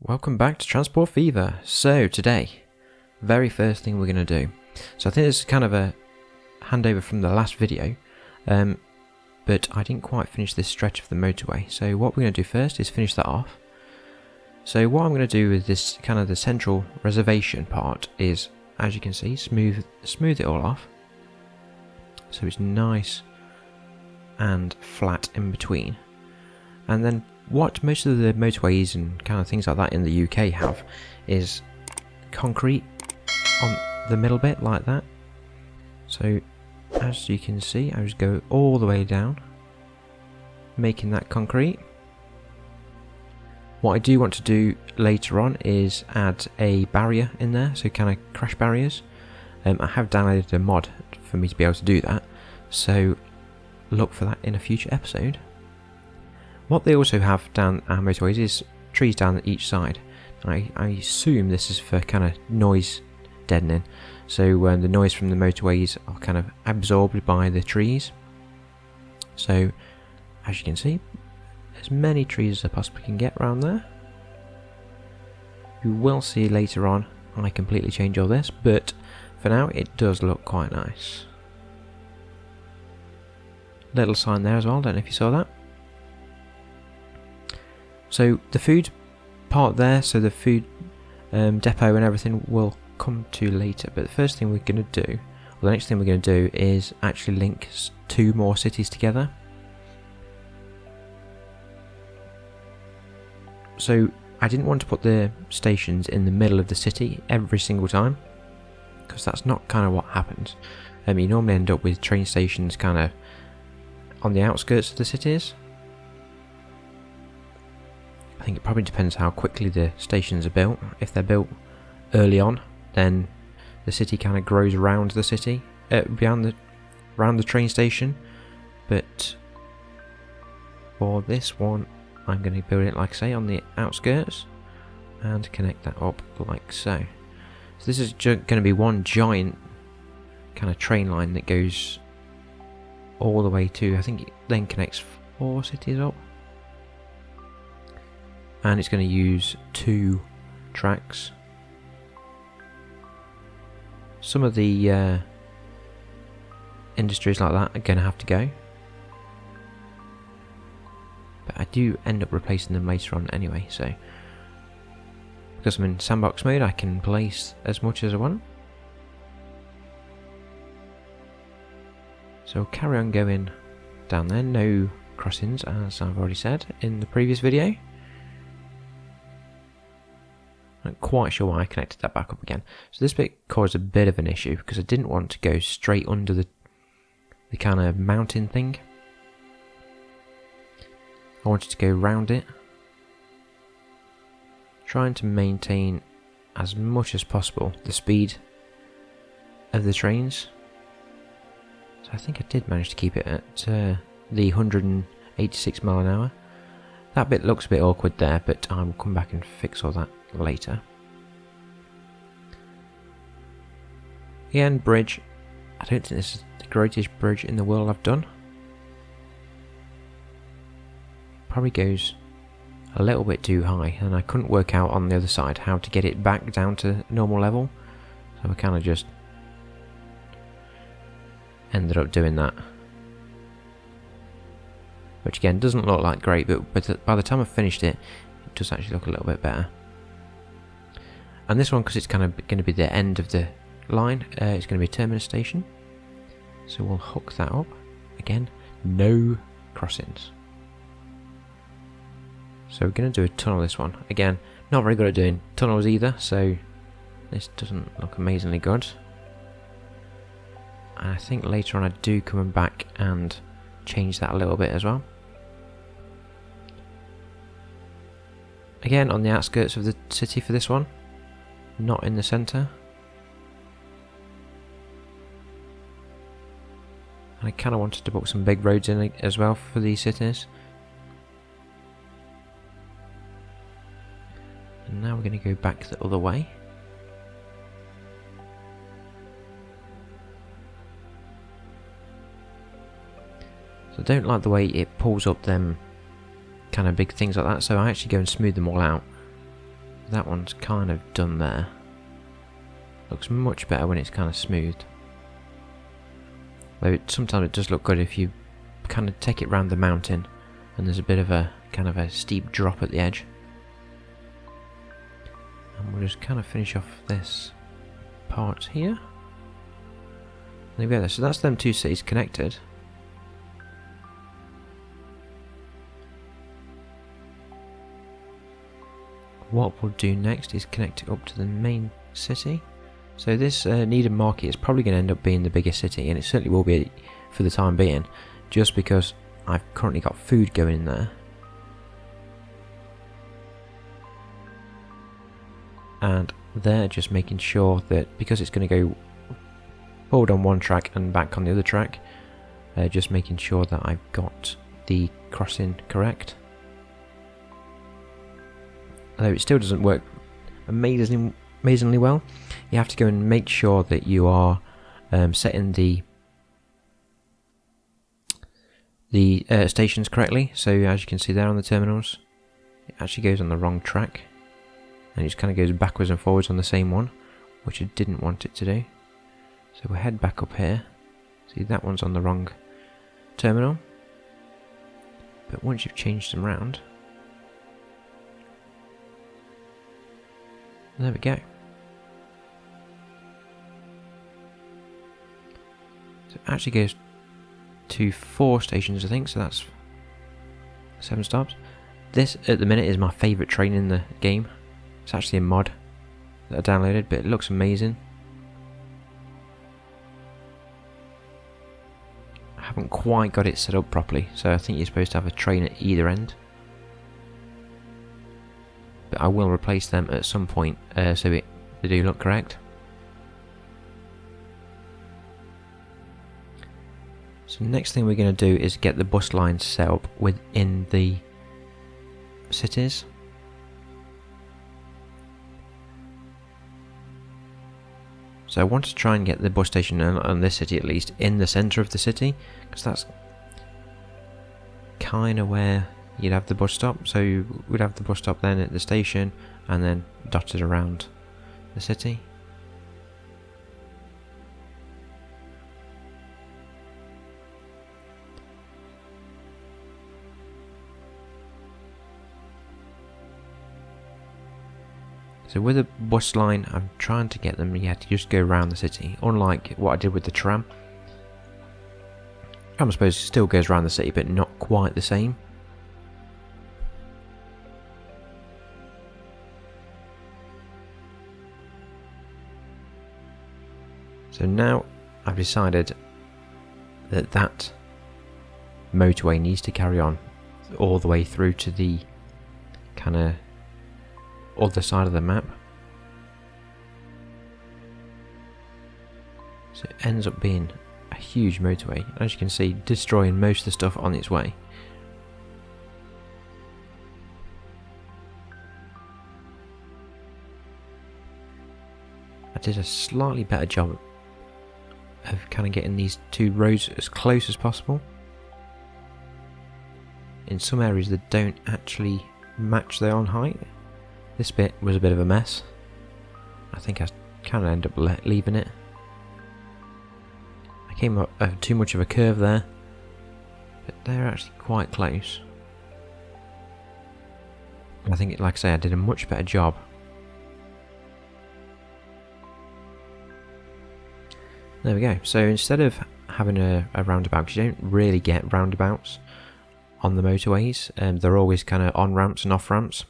Welcome back to Transport Fever. So today, very first thing we're going to do. So I think this is kind of a handover from the last video, but I didn't quite finish this stretch of the motorway. So what we're going to do first is finish that off. So what I'm going to do with this kind of the central reservation part is, as you can see, smooth it all off. So it's nice and flat in between. And then what most of the motorways and kind of things like that in the UK have is concrete on the middle bit like that. So as you can see, I just go all the way down, making that concrete. What I do want to do later on is add a barrier in there, so kind of crash barriers. I have downloaded a mod for me to be able to do that, so look for that in a future episode. What they also have down our motorways is trees down each side. I assume this is for kind of noise deadening, so the noise from the motorways are kind of absorbed by the trees. So as you can see, as many trees as I possibly can get around there. You will see later on I completely change all this, but for now it does look quite nice. Little sign there as well, don't know if you saw that. So the food part there, so the food depot and everything will come to later, but the first thing we're going to do, or the next thing we're going to do, is actually link two more cities together. So I didn't want to put the stations in the middle of the city every single time, because that's not kind of what happens. You normally end up with train stations kind of on the outskirts of the cities. I think it probably depends how quickly the stations are built. If they're built early on, then the city kind of grows around the city, around the train station. But for this one, I'm going to build it, like I say, on the outskirts and connect that up like so. So this is going to be one giant kind of train line that goes all the way to, I think it then connects 4 cities up. And it's going to use 2 tracks. Some of the industries like that are going to have to go, but I do end up replacing them later on anyway, so because I'm in sandbox mode I can place as much as I want. So carry on going down there, no crossings as I've already said in the previous video. Not quite sure why I connected that back up again. So this bit caused a bit of an issue because I didn't want to go straight under the kind of mountain thing. I wanted to go round it, trying to maintain as much as possible the speed of the trains. So I think I did manage to keep it at the 186 mile an hour. That bit looks a bit awkward there, but I will come back and fix all that later. Again, bridge. I don't think this is the greatest bridge in the world I've done. Probably goes a little bit too high, and I couldn't work out on the other side how to get it back down to normal level, so I kind of just ended up doing that. Which again doesn't look like great, but by the time I've finished it, it does actually look a little bit better. And this one, because it's kind of going to be the end of the line, it's going to be a terminus station. So we'll hook that up. Again, no crossings. So we're going to do a tunnel this one. Again, not very good at doing tunnels either, so this doesn't look amazingly good. And I think later on I do come back and change that a little bit as well. Again, on the outskirts of the city for this one, not in the centre. And I kind of wanted to put some big roads in as well for these cities. And now we're going to go back the other way. So I don't like the way it pulls up them kind of big things like that, so I actually go and smooth them all out. That one's kind of done there. Looks much better when it's kind of smooth. Though sometimes it does look good if you kind of take it round the mountain and there's a bit of a kind of a steep drop at the edge. And we'll just kind of finish off this part here. There we go. So that's them two cities connected. What we'll do next is connect it up to the main city. So this Needham Market is probably going to end up being the biggest city, and it certainly will be for the time being, just because I've currently got food going in there. And they're just making sure that, because it's going to go forward on one track and back on the other track, just making sure that I've got the crossing correct. Although it still doesn't work amazingly well, you have to go and make sure that you are setting the stations correctly. So as you can see there on the terminals, it actually goes on the wrong track, and it just kind of goes backwards and forwards on the same one, which I didn't want it to do. So we'll head back up here. See, that one's on the wrong terminal, but once you've changed them round, there we go. So it actually goes to 4 stations, I think, so that's 7 stops. This, at the minute, is my favourite train in the game. It's actually a mod that I downloaded, but it looks amazing. I haven't quite got it set up properly, so I think you're supposed to have a train at either end. But I will replace them at some point, so they do look correct. So next thing we're going to do is get the bus lines set up within the cities. So I want to try and get the bus station on this city at least in the centre of the city, because that's kind of where you'd have the bus stop. So we'd have the bus stop then at the station and then dotted around the city. So with a bus line, I'm trying to get them to just go around the city, unlike what I did with the tram. I suppose it still goes around the city, but not quite the same. So now I've decided that that motorway needs to carry on all the way through to the kind of other side of the map. So it ends up being a huge motorway, as you can see, destroying most of the stuff on its way. I did a slightly better job of kind of getting these two roads as close as possible. In some areas that don't actually match their own height. This bit was a bit of a mess. I think I kind of ended up leaving it. I came up too much of a curve there, but they're actually quite close. I think, like I say, I did a much better job. There we go. So instead of having a roundabout, 'cause you don't really get roundabouts on the motorways, they're always kind of on ramps and off ramps.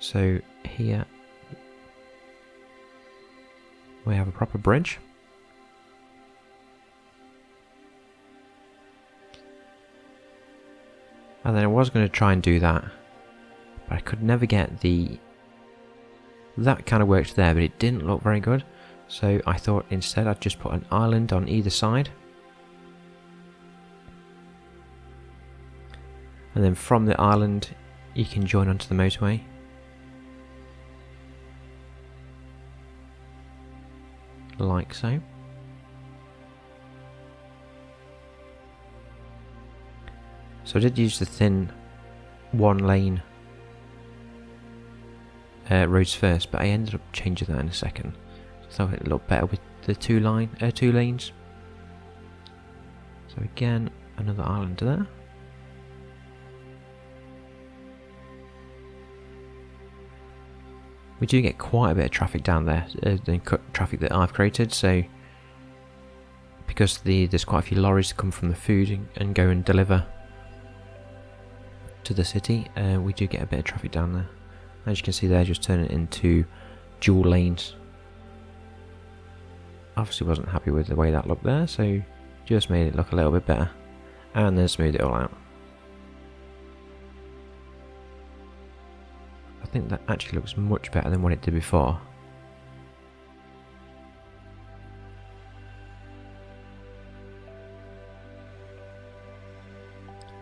So here we have a proper bridge. And then I was going to try and do that, but I could never get that kind of worked there, but it didn't look very good. So I thought instead I'd just put an island on either side. And then from the island you can join onto the motorway. Like so. So I did use the thin one lane roads first, but I ended up changing that in a second. So it looked better with the two lanes. So again, another island there. We do get quite a bit of traffic down there, the traffic that I've created, so because there's quite a few lorries that come from the food and go and deliver to the city, we do get a bit of traffic down there. As you can see there, just turning it into dual lanes. Obviously wasn't happy with the way that looked there, so just made it look a little bit better, and then smoothed it all out. I think that actually looks much better than what it did before.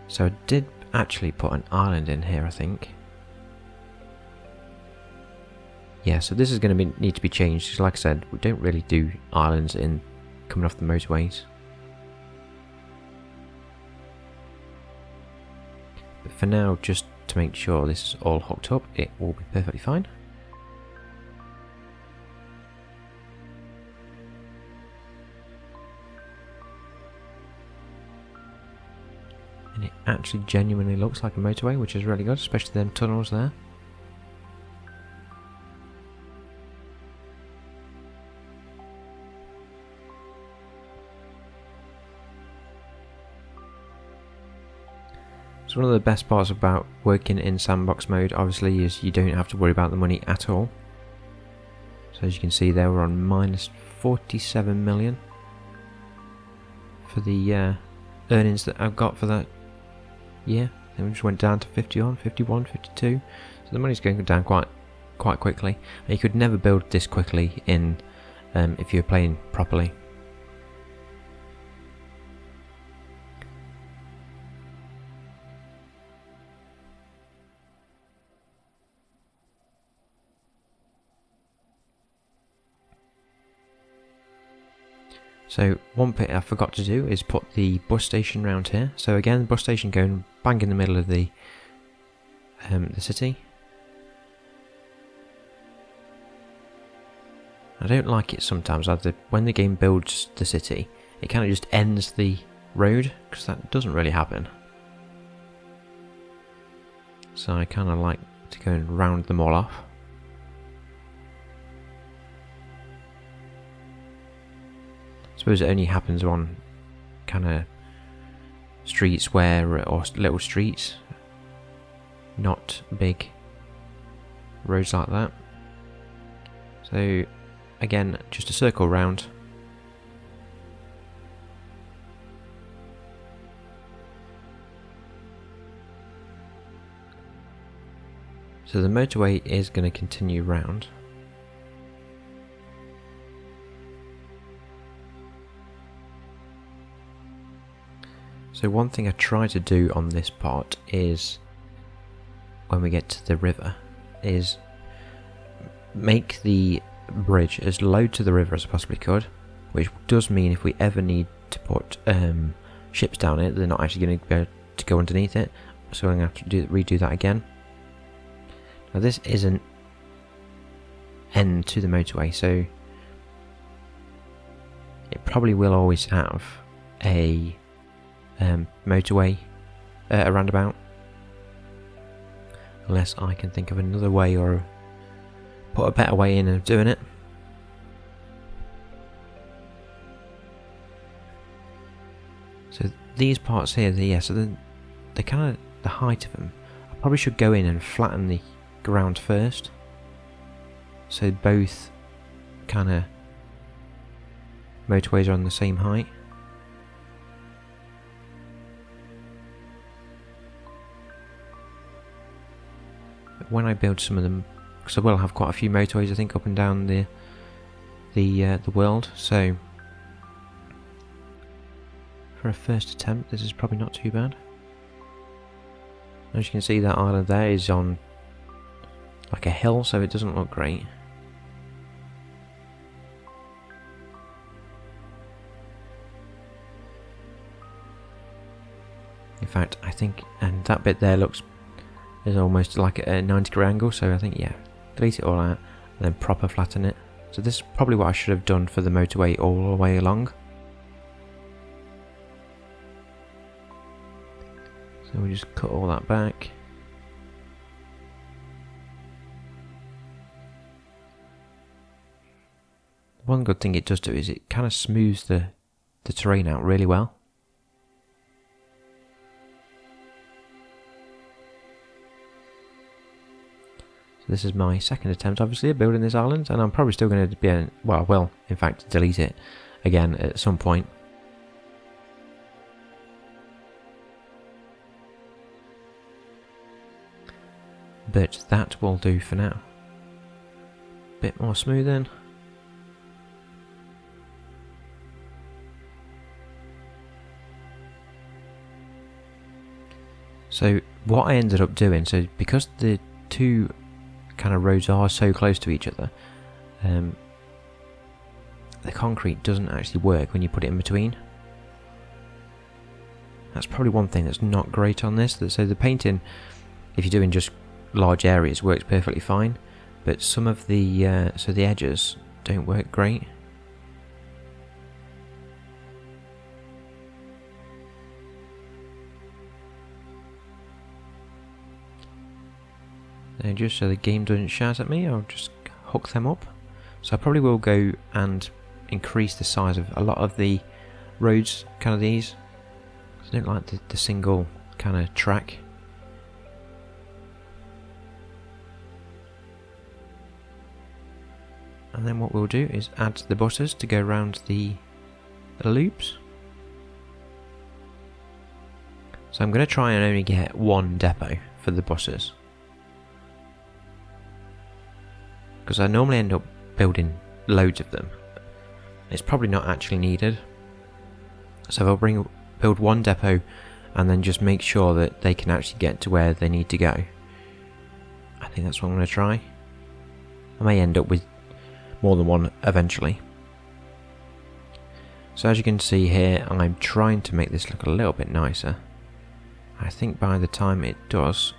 So I did actually put an island in here, I think. Yeah, so this is going to need to be changed, because like I said, we don't really do islands in coming off the motorways. But for now, just to make sure this is all hooked up, it will be perfectly fine. And it actually genuinely looks like a motorway, which is really good, especially them tunnels there. So one of the best parts about working in sandbox mode, obviously, is you don't have to worry about the money at all. So as you can see there, we're on minus 47 million for the earnings that I've got for that year. Then we just went down to 51, 52. So the money's going down quite quickly. And you could never build this quickly in if you're playing properly. So one bit I forgot to do is put the bus station around here. So again, the bus station going bang in the middle of the city. I don't like it sometimes. When the game builds the city, it kind of just ends the road, because that doesn't really happen. So I kind of like to go and round them all off. I suppose it only happens on kind of streets or little streets, not big roads like that. So again, just a circle round. So the motorway is going to continue round. So one thing I try to do on this part is, when we get to the river, is make the bridge as low to the river as I possibly could, which does mean if we ever need to put ships down it, they're not actually going to be able to go underneath it, so I'm going to have to redo that again. Now this is an end to the motorway, so it probably will always have a motorway, a roundabout, unless I can think of another way or put a better way in of doing it. So these parts here, so they're kind of the height of them. I probably should go in and flatten the ground first, so both kind of motorways are on the same height. When I build some of them, because I will have quite a few motorways I think up and down the world, so for a first attempt this is probably not too bad. As you can see, that island there is on like a hill, so it doesn't look great. In fact, I think, and that bit there looks is almost like a 90-degree angle, so I think, yeah, delete it all out and then proper flatten it. So this is probably what I should have done for the motorway all the way along. So we just cut all that back. One good thing it does do is it kind of smooths the terrain out really well. So this is my second attempt, obviously, at building this island, and I'm probably still going to be, well, I will, in fact, delete it again at some point. But that will do for now. Bit more smoothing. So what I ended up doing, so because the two kind of roads are so close to each other, the concrete doesn't actually work when you put it in between. That's probably one thing that's not great on this. So the painting, if you're doing just large areas, works perfectly fine, but some of the so the edges don't work great. Now, just so the game doesn't shout at me, I'll just hook them up. So I probably will go and increase the size of a lot of the roads, kind of these. I don't like the single kind of track. And then what we'll do is add the buses to go around the loops. So I'm going to try and only get one depot for the buses, because I normally end up building loads of them. It's probably not actually needed. So I'll build one depot and then just make sure that they can actually get to where they need to go. I think that's what I'm going to try. I may end up with more than one eventually. So as you can see here, I'm trying to make this look a little bit nicer. I think by the time it does,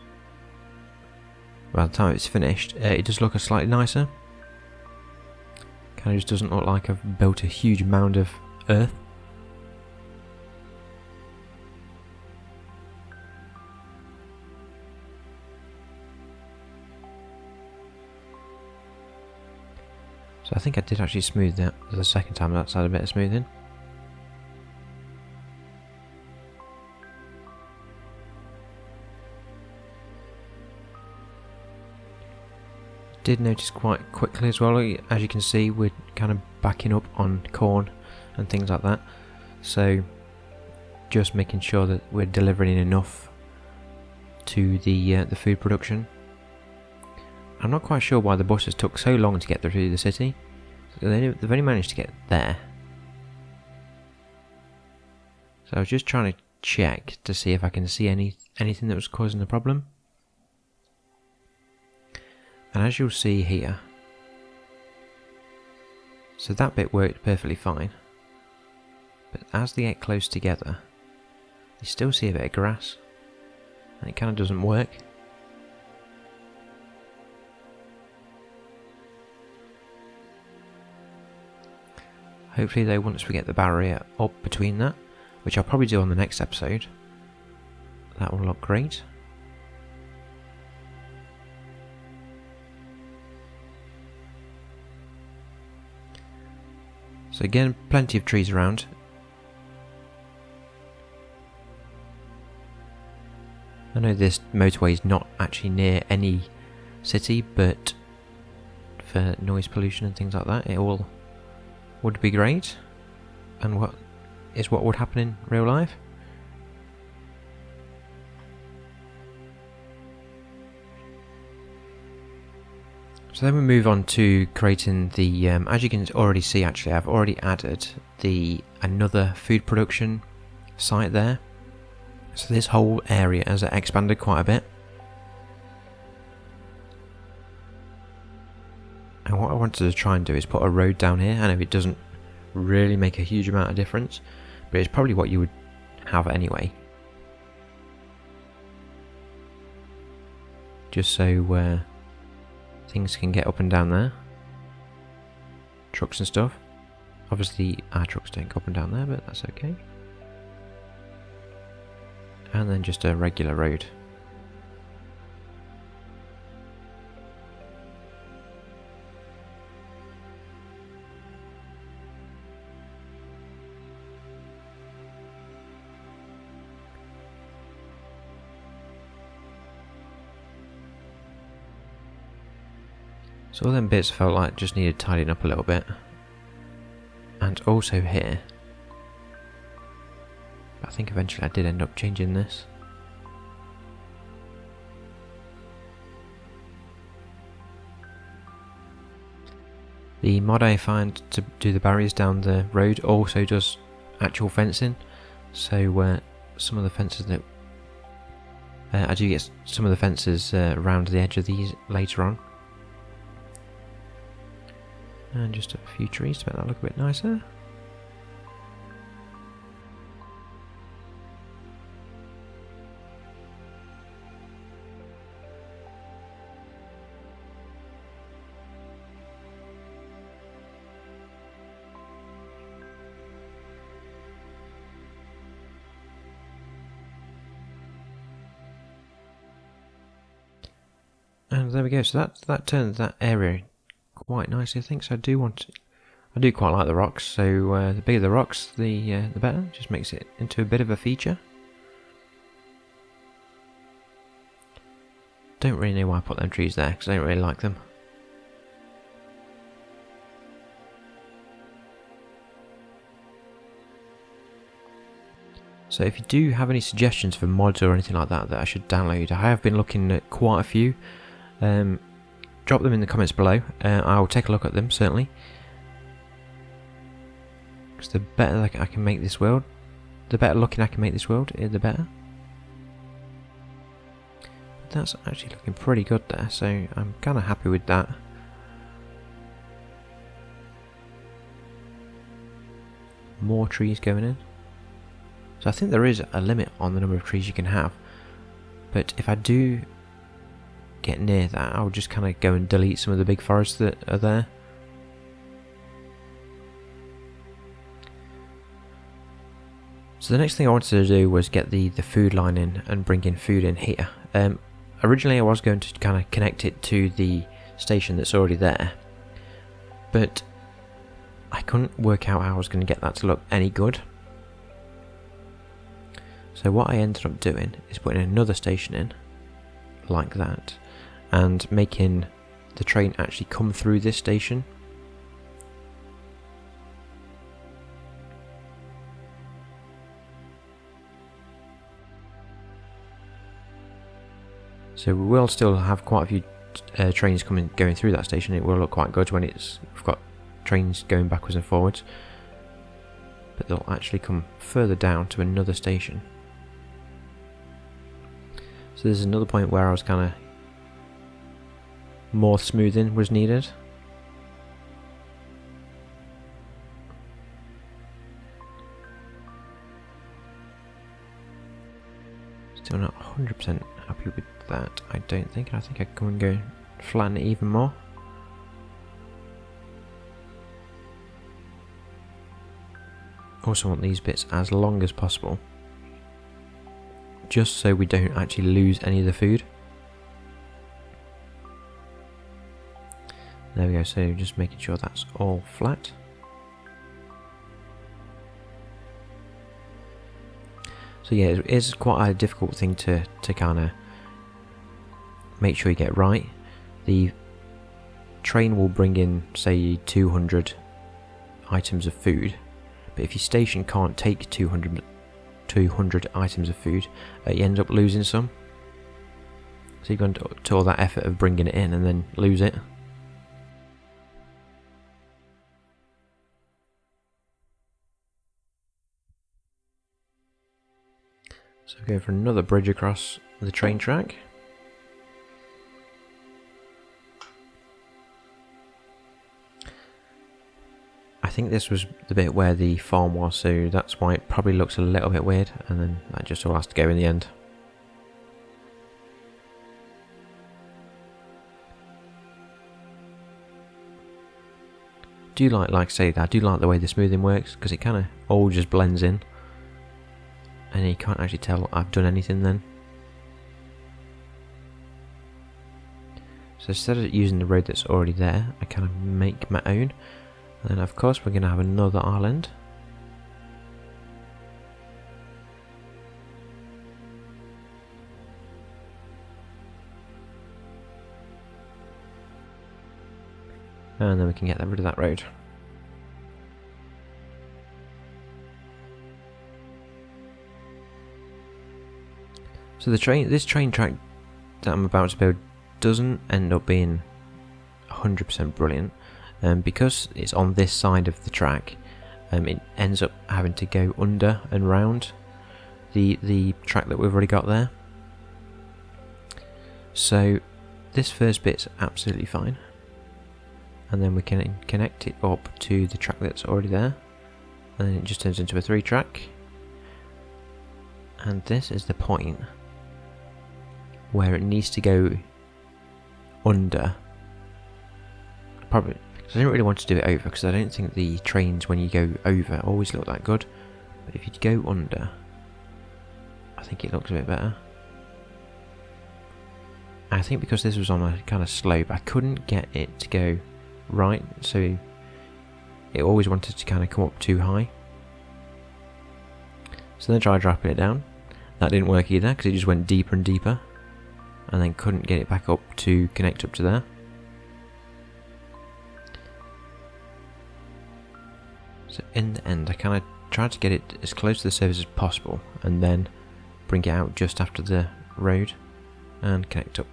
by the time it's finished, it does look a slightly nicer. Kind of just doesn't look like I've built a huge mound of earth. So I think I did actually smooth that the second time. That's had a bit of smoothing. Did notice quite quickly as well, as you can see, we're kind of backing up on corn and things like that. So just making sure that we're delivering enough to the food production. I'm not quite sure why the buses took so long to get through the city. They've only managed to get there. So I was just trying to check to see if I can see anything that was causing the problem. And as you'll see here, so that bit worked perfectly fine. But as they get close together, you still see a bit of grass. And it kind of doesn't work. Hopefully though, once we get the barrier up between that, which I'll probably do on the next episode, that will look great. So again, plenty of trees around. I know this motorway is not actually near any city, but for noise pollution and things like that, it all would be great, and what would happen in real life. So then we move on to creating the, as you can already see, actually I've already added another food production site there. So this whole area has expanded quite a bit. And what I wanted to try and do is put a road down here. I know it doesn't really make a huge amount of difference, but it's probably what you would have anyway. just so things can get up and down there. Trucks and stuff. Obviously our trucks don't go up and down there, but that's okay. And then just a regular road. So all them bits felt like just needed tidying up a little bit. And also here. I think eventually I did end up changing this. The mod I find to do the barriers down the road also does actual fencing. So some of the fences that I do get some of the fences around the edge of these later on. And just a few trees to make that look a bit nicer. And there we go. So that turns that area quite nicely, I think. So I do quite like the rocks. So the bigger the rocks, the better. Just makes it into a bit of a feature. Don't really know why I put them trees there because I don't really like them. So if you do have any suggestions for mods or anything like that I should download, I have been looking at quite a few. Drop them in the comments below. I'll take a look at them, certainly. Because the better I can make this world, the better looking I can make this world, the better. But that's actually looking pretty good there, so I'm kind of happy with that. More trees going in. So I think there is a limit on the number of trees you can have. But if I do get near that, I'll just kind of go and delete some of the big forests that are there. So the next thing I wanted to do was get the food line in and bring in food in here. Originally I was going to kind of connect it to the station that's already there, but I couldn't work out how I was going to get that to look any good. So what I ended up doing is putting another station in like that and making the train actually come through this station. So we will still have quite a few trains going through that station. It will look quite good when we've got trains going backwards and forwards, but they'll actually come further down to another station. So there's another point where I was kind of more smoothing was needed. Still not 100% happy with that, I don't think. I think I can go and flatten it even more. Also want these bits as long as possible, just so we don't actually lose any of the food. There we go, so just making sure that's all flat. So yeah, it is quite a difficult thing to kind of make sure you get right. The train will bring in, say, 200 items of food, but if your station can't take 200 items of food, you end up losing some. So you've gone to all that effort of bringing it in and then lose it. So go for another bridge across the train track. I think this was the bit where the farm was, so that's why it probably looks a little bit weird, and then that just all has to go in the end. do like I say, I do like the way the smoothing works, because it kind of all just blends in, and you can't actually tell I've done anything then. So instead of using the road that's already there, I kind of make my own. And then of course we're going to have another island. And then we can get rid of that road. So this train track that I'm about to build doesn't end up being 100% brilliant, because it's on this side of the track. It ends up having to go under and round the track that we've already got there. So this first bit's absolutely fine, and then we can connect it up to the track that's already there, and then it just turns into a 3-track. And this is the point where it needs to go under. Probably, because I didn't really want to do it over, because I don't think the trains when you go over always look that good. But if you go under, I think it looks a bit better. I think because this was on a kind of slope, I couldn't get it to go right, so it always wanted to kind of come up too high. So then I tried dropping it down. That didn't work either, because it just went deeper and deeper, and then couldn't get it back up to connect up to there. So in the end, I kind of tried to get it as close to the surface as possible, and then bring it out just after the road and connect up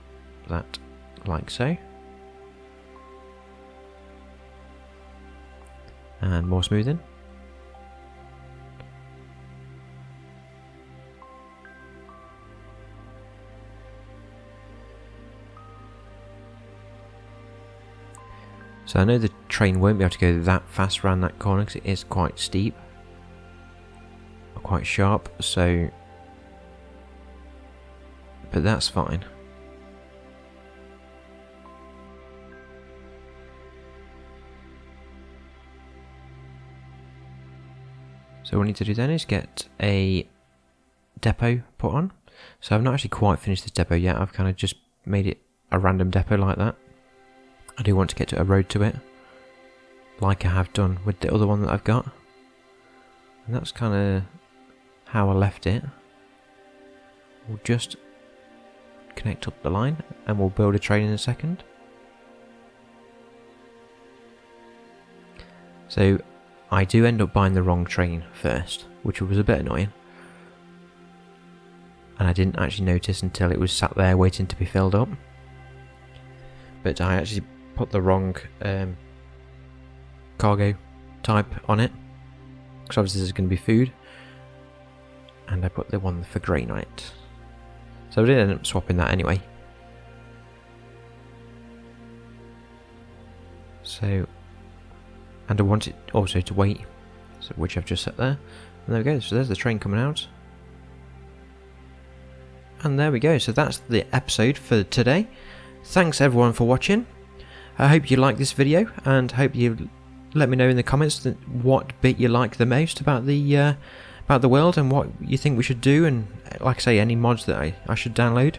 that like so. And more smoothing. So I know the train won't be able to go that fast around that corner, because it is quite steep, or quite sharp, so, but that's fine. So what we need to do then is get a depot put on. So I've not actually quite finished this depot yet, I've kind of just made it a random depot like that. I do want to get to a road to it, like I have done with the other one that I've got. And that's kind of how I left it. We'll just connect up the line and we'll build a train in a second. So I do end up buying the wrong train first, which was a bit annoying. And I didn't actually notice until it was sat there waiting to be filled up. But I actually put the wrong cargo type on it, because obviously this is going to be food, and I put the one for grain on it. So I did end up swapping that anyway. So, and I want it also to wait, so which I've just set there. And there we go, so there's the train coming out. And there we go, so that's the episode for today. Thanks everyone for watching. I hope you like this video, and hope you let me know in the comments what bit you like the most about the world, and what you think we should do, and like I say, any mods that I should download.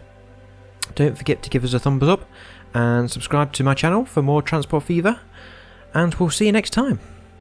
Don't forget to give us a thumbs up and subscribe to my channel for more Transport Fever, and we'll see you next time.